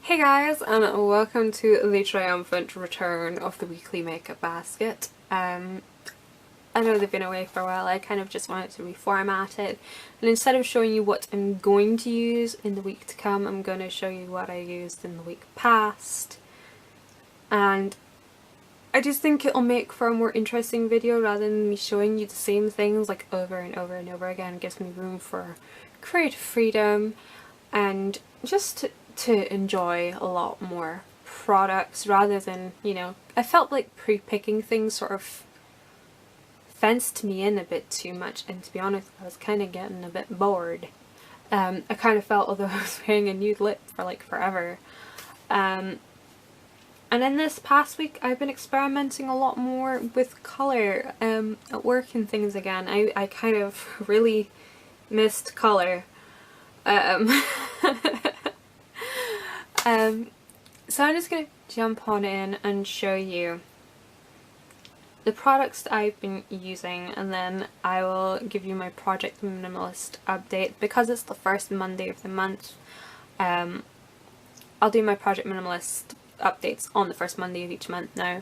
Hey guys, and welcome to the triumphant return of the weekly makeup basket. I know they've been away for a while. I kind of just wanted to reformat it, and instead of showing you what I'm going to use in the week to come, I'm going to show you what I used in the week past. And I just think it'll make for a more interesting video rather than me showing you the same things like over and over and over again. It gives me room for creative freedom and just to enjoy a lot more products rather than, you know, I felt like pre-picking things sort of fenced me in a bit too much, and to be honest I was kind of getting a bit bored. I kind of felt although I was wearing a nude lip for like forever. And in this past week I've been experimenting a lot more with colour at work and things again. I kind of really missed colour. So I'm just going to jump on in and show you the products that I've been using, and then I will give you my Project Minimalist update. Because it's the first Monday of the month, I'll do my Project Minimalist updates on the first Monday of each month now.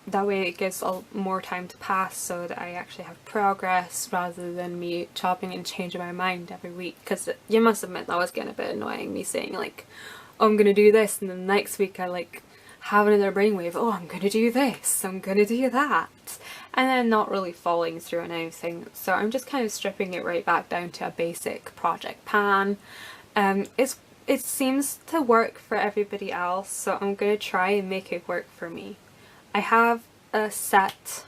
That way it gives more time to pass so that I actually have progress rather than me chopping and changing my mind every week, because you must admit that was getting a bit annoying, me saying like, oh, I'm gonna do this, and then next week I like have another brainwave, oh I'm gonna do this, I'm gonna do that, and then not really following through on anything. So I'm just kind of stripping it right back down to a basic project pan. It seems to work for everybody else, so I'm gonna try and make it work for me. I have a set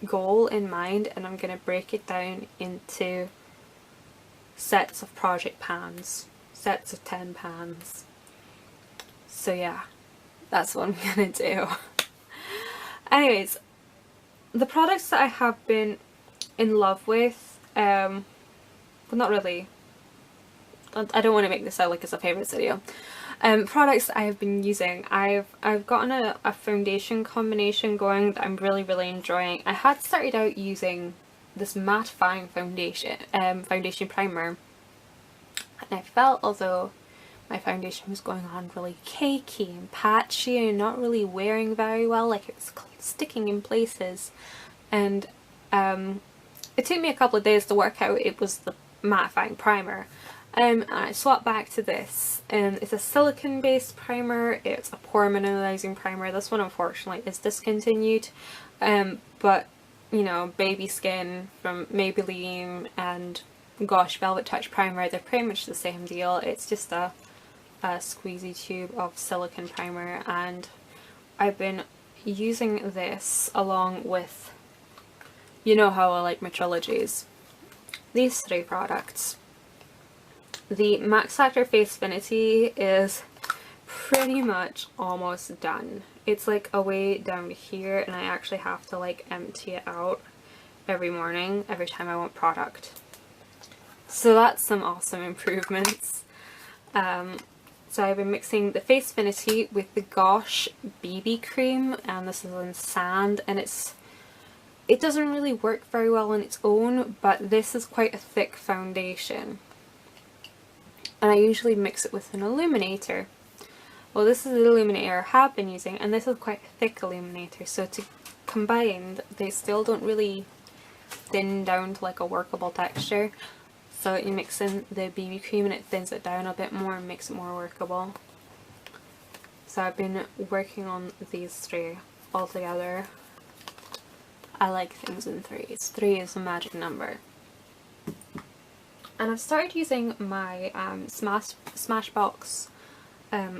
goal in mind, and I'm going to break it down into sets of project pans, sets of 10 pans. So yeah, that's what I'm going to do. Anyways, the products that I have been in love with, well, not really, I don't want to make this sound like it's a favourites video. Products that I have been using, I've gotten a foundation combination going that I'm really enjoying. I had started out using this mattifying foundation primer, and I felt although my foundation was going on really cakey and patchy and not really wearing very well, like it was sticking in places, and it took me a couple of days to work out it was the mattifying primer. And I swapped back to this, and it's a silicone based primer. It's a pore minimalizing primer. This one unfortunately is discontinued, but you know, Baby Skin from Maybelline and Gosh Velvet Touch primer, they're pretty much the same deal. It's just a squeezy tube of silicone primer, and I've been using this along with, you know how I like my trilogies, these three products. The Max Factor Face Finity is pretty much almost done. It's like a way down here, and I actually have to like empty it out every morning every time I want product. So that's some awesome improvements. So I've been mixing the Face Finity with the Gosh BB cream, and this is in Sand, and it doesn't really work very well on its own, but this is quite a thick foundation. And I usually mix it with an illuminator. Well, this is the illuminator I have been using, and this is quite a thick illuminator, so to combine, they still don't really thin down to like a workable texture. So you mix in the BB cream and it thins it down a bit more and makes it more workable. So I've been working on these three all together. I like things in threes. 3 is a magic number. And I've started using my Smashbox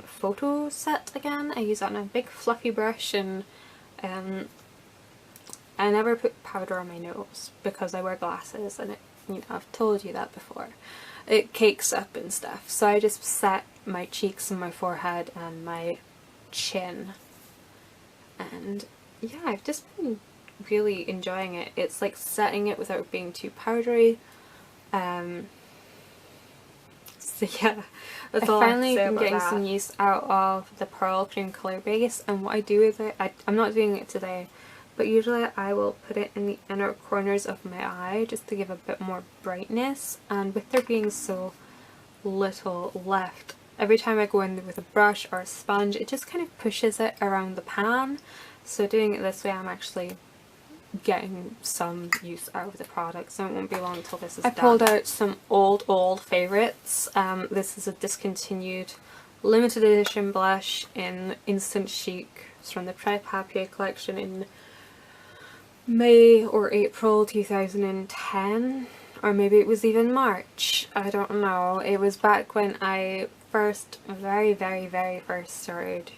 photo set again. I use that on a big fluffy brush, and I never put powder on my nose because I wear glasses, and it, you know, I've told you that before. It cakes up and stuff. So I just set my cheeks and my forehead and my chin. And yeah, I've just been really enjoying it. It's like setting it without being too powdery. So yeah, that's all I finally been getting some use out of the Pearl Cream Colour Base, and what I do with it, I'm not doing it today, but usually I will put it in the inner corners of my eye just to give a bit more brightness, and with there being so little left. Every time I go in with a brush or a sponge, it just kind of pushes it around the pan. So doing it this way, I'm actually getting some use out of the product, so it won't be long until this is done. I pulled out some old favourites. This is a discontinued limited edition blush in Instant Chic. It's from the Prep Papier collection in May or April 2010, or maybe it was even March, I don't know. It was back when I first, very first started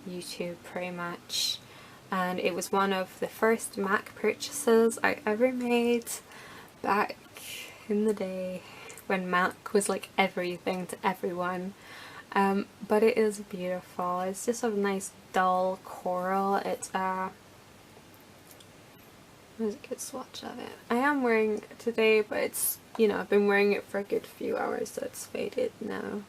YouTube pretty much, and it was one of the first MAC purchases I ever made back in the day when MAC was like everything to everyone. But it is beautiful. It's just a nice dull coral. It's there's a good swatch of it. I am wearing it today, but it's, you know, I've been wearing it for a good few hours, so it's faded now.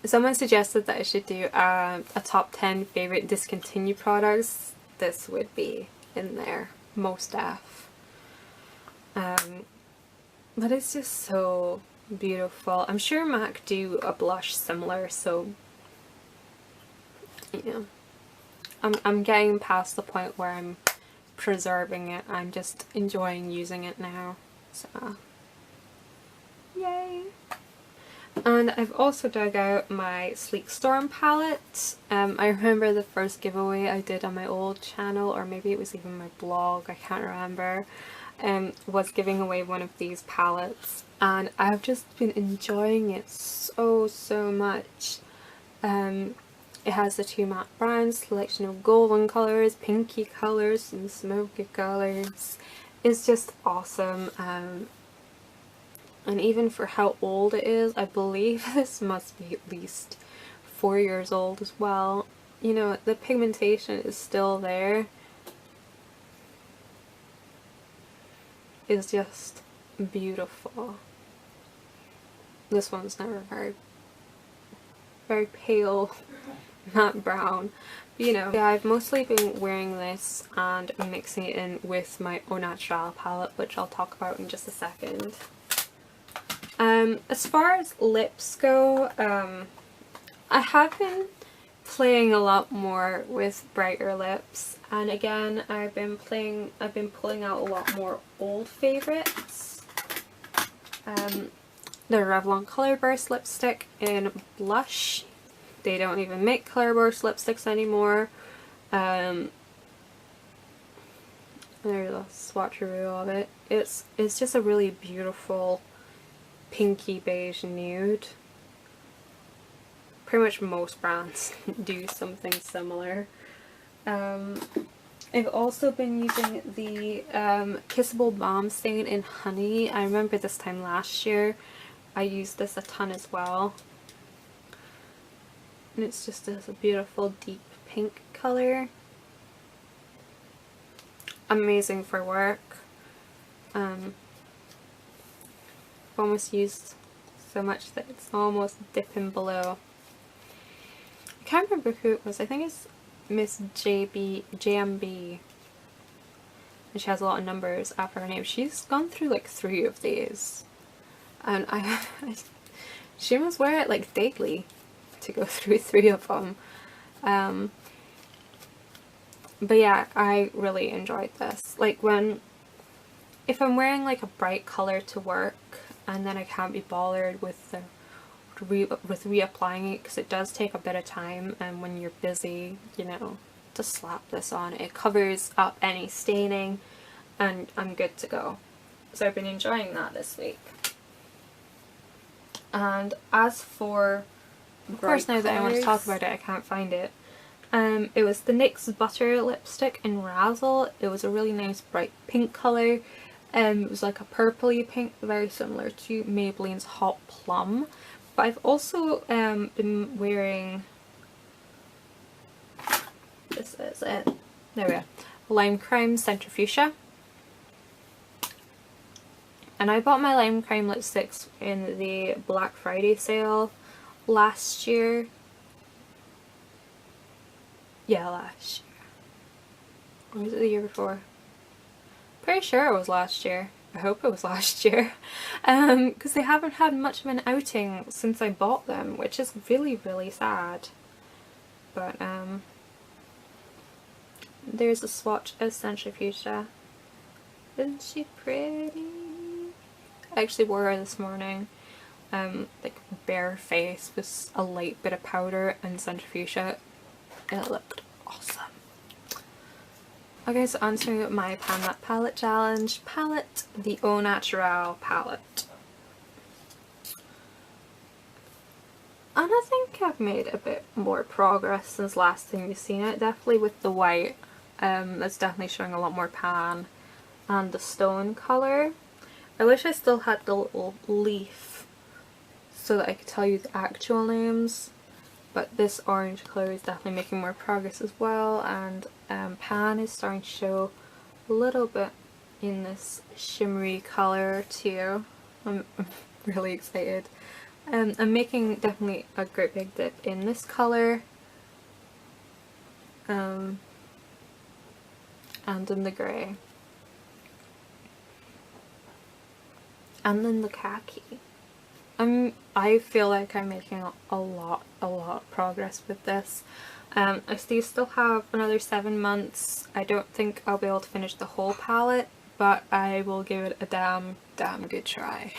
Someone suggested that I should do a top 10 favourite discontinued products. This would be in there, most def. But it's just so beautiful. I'm sure MAC do a blush similar, so, you know, I'm getting past the point where I'm preserving it. I'm just enjoying using it now, so yay. And I've also dug out my Sleek Storm palette. I remember the first giveaway I did on my old channel, or maybe it was even my blog, I can't remember, was giving away one of these palettes, and I've just been enjoying it so much. It has the two matte browns, selection of golden colours, pinky colours and smoky colours. It's just awesome. And even for how old it is, I believe this must be at least 4 years old as well. You know, the pigmentation is still there. It's just beautiful. This one's never very pale, matte brown. But, you know, yeah, I've mostly been wearing this and mixing it in with my Au Naturel palette, which I'll talk about in just a second. As far as lips go, I have been playing a lot more with brighter lips, and again I've been pulling out a lot more old favourites. The Revlon Colour Burst lipstick in blush. They don't even make Colour Burst lipsticks anymore. There's a swatcheroo of it. It's just a really beautiful pinky beige nude. Pretty much most brands do something similar. I've also been using the Kissable Balm Stain in Honey. I remember this time last year I used this a ton as well. And it's just a beautiful deep pink colour. Amazing for work. I've almost used so much that it's almost dipping below. I can't remember who it was. I think it's Miss JMB. And she has a lot of numbers after her name. She's gone through like 3 of these. And she must wear it like daily to go through 3 of them. But yeah, I really enjoyed this. Like if I'm wearing like a bright colour to work and then I can't be bothered with reapplying it, because it does take a bit of time, and when you're busy, you know, just slap this on. It covers up any staining and I'm good to go. So I've been enjoying that this week. And as for, of course, now that I want to talk about it, I can't find it. It was the NYX Butter lipstick in Razzle. It was a really nice bright pink colour. It was like a purpley pink, very similar to Maybelline's Hot Plum. But I've also been wearing, this is it, there we go, Lime Crime Centrifugia. And I bought my Lime Crime lipsticks in the Black Friday sale last year. Yeah, last year. Or was it the year before? Pretty sure it was last year. I hope it was last year, because they haven't had much of an outing since I bought them, which is really, really sad. But there's a swatch of Central Fuchsia. Isn't she pretty? I actually wore her this morning, like bare face with a light bit of powder and Central Fuchsia, and it looked awesome. Okay, so on to my Pan That Palette Challenge palette, the Au Naturel palette. And I think I've made a bit more progress since last time you've seen it, definitely with the white. It's definitely showing a lot more pan, and the stone colour. I wish I still had the little leaf so that I could tell you the actual names, but this orange colour is definitely making more progress as well, and pan is starting to show a little bit in this shimmery colour too. I'm really excited. I'm making definitely a great big dip in this colour, and in the grey, and then the khaki. I feel like I'm making a lot of progress with this. I still have another 7 months. I don't think I'll be able to finish the whole palette, but I will give it a damn good try.